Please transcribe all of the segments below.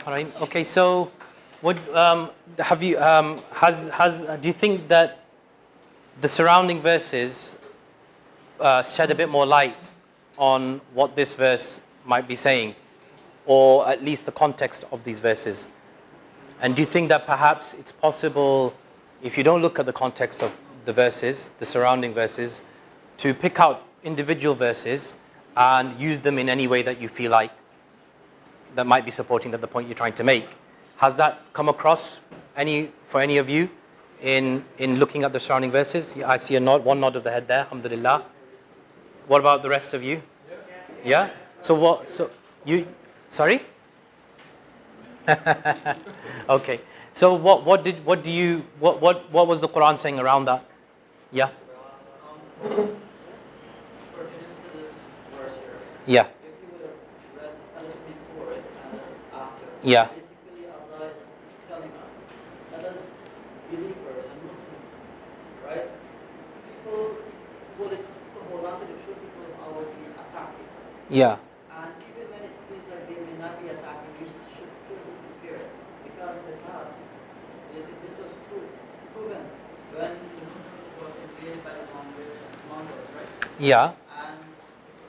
Bismillahirrahmanirrahim. Okay, so what have you do you think that the surrounding verses shed a bit more light on what this verse might be saying, or at least the context of these verses? And do you think that perhaps it's possible, if you don't look at the context of the verses, the surrounding verses, to pick out individual verses and use them in any way that you feel like that might be supporting the point you're trying to make? Has that come across for any of you in looking at the surrounding verses? I see one nod of the head there, alhamdulillah. What about the rest of you? Yeah? So you, sorry? Okay. So what was the Quran saying around that? Yeah? Pertaining to this verse here, Yeah. if you would have read a little before it and after, Yeah. basically Allah is telling us that as believers and Muslims, right, people who to hold on to the truth, people will always be attacking. Yeah. And even when it seems like they may not be attacking, you should still be prepared. Because in the past, this was proven when the Muslims were invaded by the Mongols, right? Yeah. And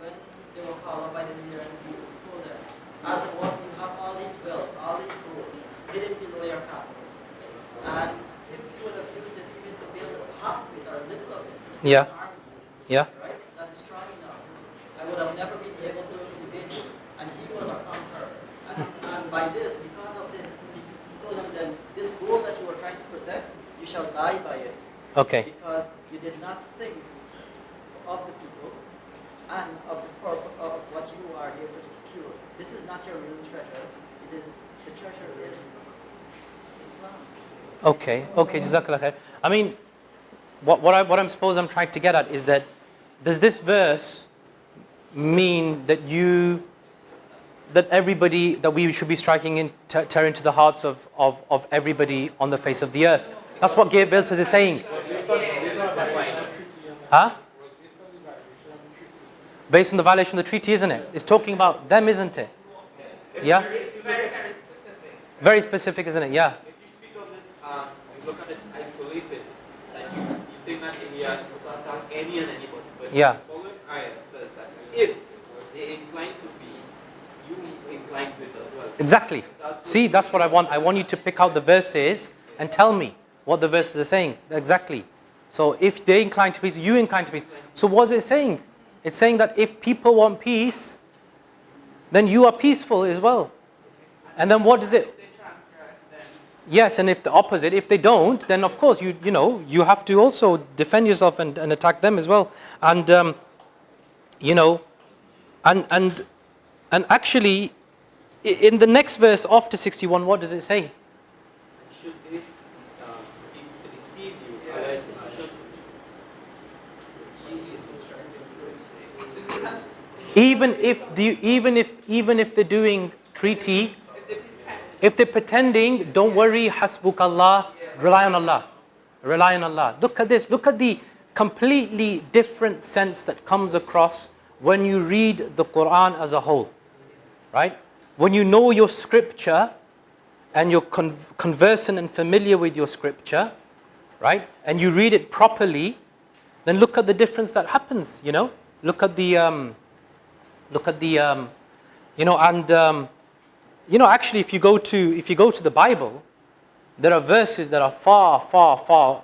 when they were called up by the leader and he told them, as the one who have all these wealth, all these gold, hidden below your castles. And if you would have used it even to build half of it or a little of it, Yeah. an army, Yeah. right, that is strong enough, I would have never been able to invade you. And he was a conqueror. And by this, because of this, he told them then, this gold that you were trying to protect, you shall die by it. Okay. Because you did not think of the people and of the purpose of what you are here to secure. This is not your real treasure. It is the treasure is Islam. Okay. Jazakallah khair. I mean, what I'm suppose I'm trying to get at is that, does this verse mean that everybody, that we should be striking in terror into the hearts of everybody on the face of the earth? That's what Gabe Wilters is saying. Huh? Based on the violation of the treaty, isn't it? It's talking about them, isn't it? Yeah? Very specific, isn't it? Yeah. If you speak of this, you look at it isolated, like you think that India is supposed to attack any and anybody. But Yeah. the following ayah says that if they incline to peace, you incline to it as well. Exactly. See, that's what I want. I want you to pick out the verses and tell me what the verses are saying. Exactly. So if they incline to peace, you incline to peace. So what is it saying? It's saying that if people want peace, then you are peaceful as well. And then what is it? Yes, and if the opposite, if they don't, then of course you have to also defend yourself and attack them as well. And and actually, in the next verse after 61, what does it say? Should they seek to deceive you, Allah is Even if they're doing treaty, if they're pretending, don't worry, hasbukallah, rely on Allah. Rely on Allah. Look at this. Look at the completely different sense that comes across when you read the Quran as a whole. Right? When you know your scripture and you're conversant and familiar with your scripture, right? And you read it properly, then look at the difference that happens, Look at the actually if you go to the Bible, there are verses that are far.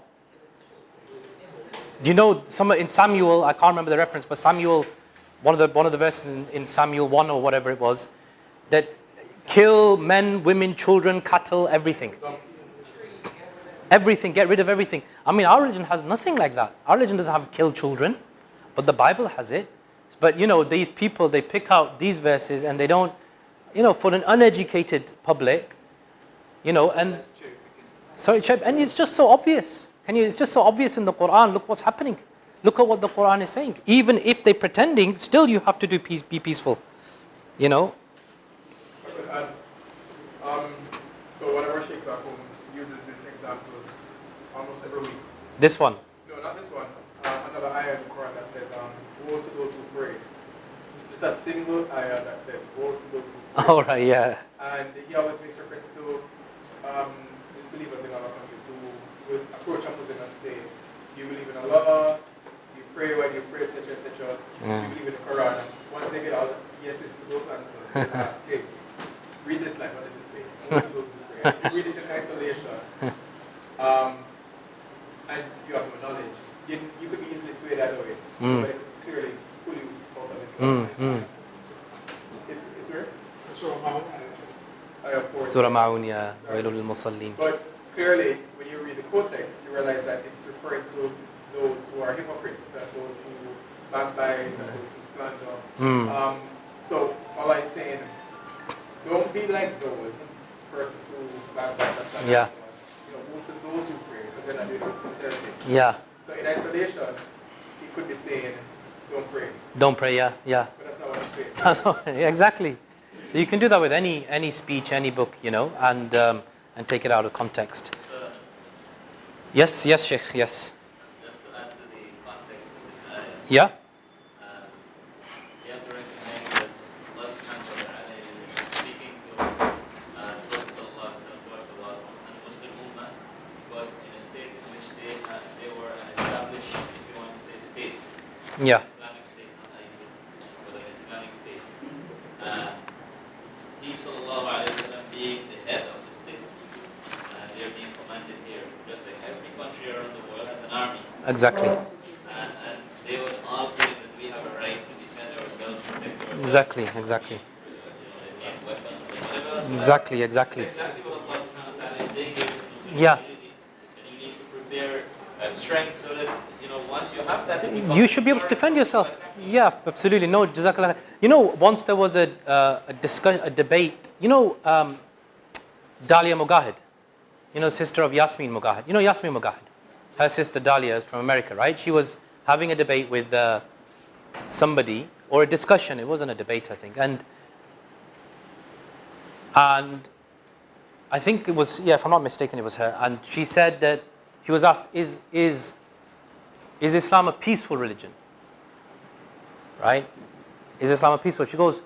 Do you know some in Samuel, I can't remember the reference, but Samuel, one of the verses in Samuel 1 or whatever it was, that kill men, women, children, cattle, everything. Everything, get rid of everything. I mean, our religion has nothing like that. Our religion doesn't have kill children, but the Bible has it. But these people, they pick out these verses and they don't, for an uneducated public, and sorry, and it's just so obvious. It's just so obvious in the Quran. Look what's happening. Look at what the Quran is saying. Even if they're pretending, still you have to be peaceful. So one of our sheikhs back home uses this example almost every week. This one. No, not this one. Another ayah in the Quran that says, woe to those who pray just a single ayah that says, woe to those who pray. All right, yeah. And he always makes reference to disbelievers in other countries who would approach a Muslim and say, you believe in Allah, you pray when you pray, etc., etc. Yeah. You believe in the Quran. And once they get all the yeses to those answers, they ask, hey, read this line, what does it say? Woe to those who pray. And you read it in isolation, and you have no knowledge. You could be easily swayed that way. Somebody could clearly pull you out of Islam. It's where? Ayah 4. Surah Ma'un, yeah. Wailul lil Musallin. But clearly, when you read the context, you realize that it's referring to those who are hypocrites, and those who backbite, and those who slander. So Allah is saying, don't be like those persons who backbite and slander. Yeah. Go to those who pray, because they're not doing it with sincerity. Yeah. So in isolation, he could be saying, don't pray. Don't pray, yeah, yeah. But that's not what he's saying. That's all- yeah, exactly. So you can do that with any speech, any book, and take it out of context. Yes, Sheikh, yes. Just to add to the context of this ayah, Yeah? you have to recognize that Allah subhanahu wa ta'ala is speaking to Prophet sallallahu alaihi wasallam and Muslim Ummah, but in a state in which they were an established, if you want to say, state. Yeah. Islamic state, not ISIS, but an Islamic state. He sallallahu alaihi wasallam being the head of the state, they're being commanded here, just like every country around the world has an army. Exactly. And they would all believe that we have a right to defend ourselves, protect ourselves. Exactly. Against weapons and whatever else. Exactly. Exactly what Allah subhanahu wa ta'ala is saying here to the Muslim Yeah. community. And you need to prepare strength so that, once you have that, it becomes You should be able to defend yourself. Yeah, absolutely. No, Jazakallah. Once there was a debate. Dalia Mugahid. Sister of Yasmin Mugahid. Yasmin Mugahid. Her sister Dalia is from America, right? She was having a debate with somebody, or a discussion. It wasn't a debate, I think. And I think it was, if I'm not mistaken, it was her. And she said that, she was asked, is Islam a peaceful religion? Right? Is Islam a peaceful? She goes,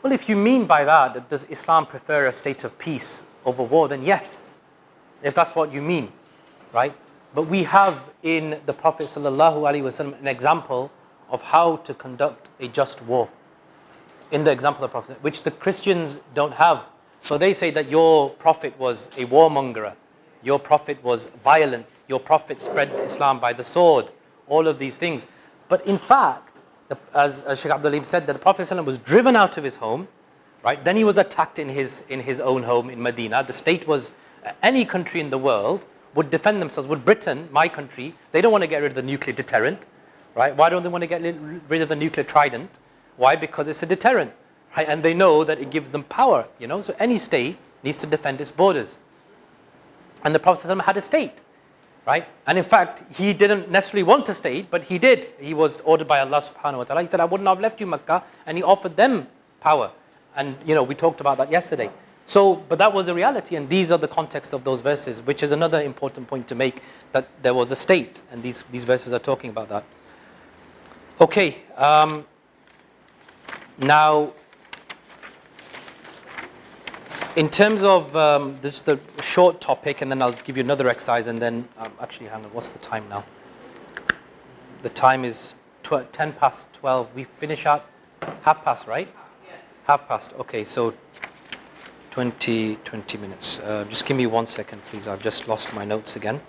well, if you mean by that, does Islam prefer a state of peace over war, then yes, if that's what you mean, right? But we have in the Prophet ﷺ an example of how to conduct a just war. In the example of the Prophet, which the Christians don't have. So they say that your Prophet was a warmonger, your Prophet was violent, your Prophet spread Islam by the sword, all of these things. But in fact, as Sheikh Abdul said, that the Prophet ﷺ was driven out of his home, right? Then he was attacked in his own home in Medina. The state was, any country in the world would defend themselves. Would Britain, my country, they don't want to get rid of the nuclear deterrent, right? Why don't they want to get rid of the nuclear trident? Why? Because it's a deterrent, right? And they know that it gives them power, So any state needs to defend its borders. And the Prophet ﷺ had a state, right? And in fact, he didn't necessarily want a state, but he did. He was ordered by Allah subhanahu wa ta'ala. He said, I wouldn't have left you Makkah, and he offered them power. And we talked about that yesterday. So, but that was a reality, and these are the contexts of those verses, which is another important point to make, that there was a state, and these verses are talking about that. Okay, now, in terms of this, the short topic, and then I'll give you another exercise, and then actually, hang on, what's the time now? The time is 10 past 12. We finish at half past, right? Yes. Half past. Okay, so 20 minutes. Just give me 1 second, please. I've just lost my notes again.